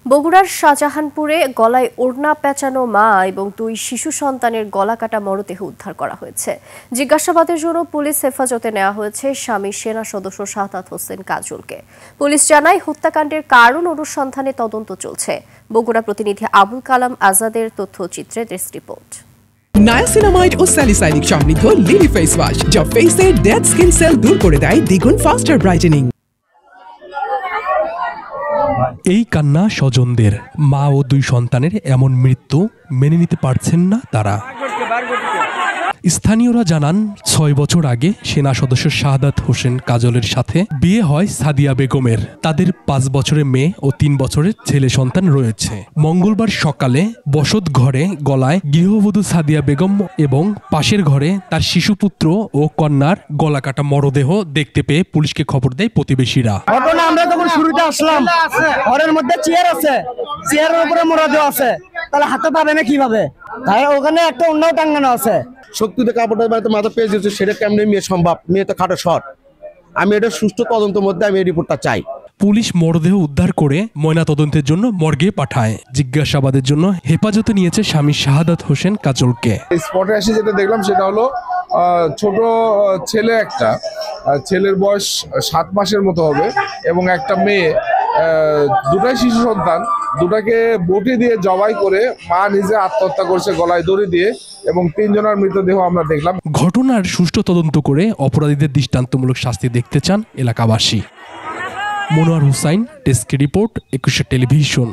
বগুড়ার শাহজাহানপুরে গলায় ওড়না পেঁচানো মা এবং 2 শিশু সন্তানের গলা কাটা মরদেহ উদ্ধার করা হয়েছে। জিজ্ঞাসাবাদের জন্য পুলিশ হেফাজতে নেওয়া হয়েছে স্বামী সেনা সদস্য শাহাদাত হোসেন কাজলকে। পুলিশ জানায় হত্যাকাণ্ডের কারণ অনুসন্ধানে তদন্ত চলছে। বগুড়া প্রতিনিধি আবুল কালাম আজাদের তথ্যচিত্রে ডেস্ক রিপোর্ট। নায়াসিনামাইড ও স্যালিসাইলিক সমৃদ্ধ লিলি ফেস ওয়াশ যা ফেসের ডেড স্কিন সেল দূর করে দেয় দ্বিগুণ ফাস্টার ব্রাইটেনিং। এই কান্না স্বজনদের। মা ও 2 সন্তানের এমন মৃত্যু মেনে নিতে পারছেন না তারা। স্থানীয়রা জানান 6 বছর আগে সেনা সদস্য শাহাদাত হোসেন কাজলের সাথে বিয়ে হয় সাদিয়া বেগমের। তাদের 5 বছরের মেয়ে ও 3 বছরের ছেলে সন্তান রয়েছে। মঙ্গলবার সকালে বসত ঘরে গলায় গৃহবধূ সাদিয়া বেগম এবং পাশের ঘরে তার শিশুপুত্র ও কন্যার গলা কাটা মরদেহ দেখতে পেয়ে পুলিশকে খবর দেয় প্রতিবেশীরা। আমরা যখন শুরুতে আসলাম, ঘরের মধ্যে চেয়ার আছে, চেয়ারের উপরে মরদেহ আছে, তাহলে হাতে পাবে না কিভাবে? তাই ওখানে একটা অন্য টাঙ্গানো আছে। শক্তিতে কাপড়টা বাড়িতে মাথা পেয়ে যাচ্ছে, সেটা কেমনে মেয়ে সম্ভব? মেয়ে তো খাটো শট। আমি এটা সুষ্ঠু তদন্তের মধ্যে আমি এই রিপোর্টটা চাই। পুলিশ মরদেহ উদ্ধার করে ময়নাতদন্তের জন্য মর্গে পাঠায়। জিজ্ঞাসাবাদের জন্য হেফাজতে নিয়েছে স্বামী শাহাদাত হোসেন কাজলকে। স্পটে এসে যেটা দেখলাম সেটা হলো ছোট ছেলে, একটা ছেলের বয়স 7 মাসের মতো হবে এবং একটা মেয়ে, দুটাই শিশু সন্তান। দুটাকে বটি দিয়ে জবাই করে মা নিজে আত্মহত্যা করছে গলায় দড়ি দিয়ে, এবং 3 জনের মৃতদেহ আমরা দেখলাম। ঘটনার সুষ্ঠু তদন্ত করে অপরাধীদের দৃষ্টান্তমূলক শাস্তি দেখতে চান এলাকাবাসী। Monowar Hussain, desk report, 21 television.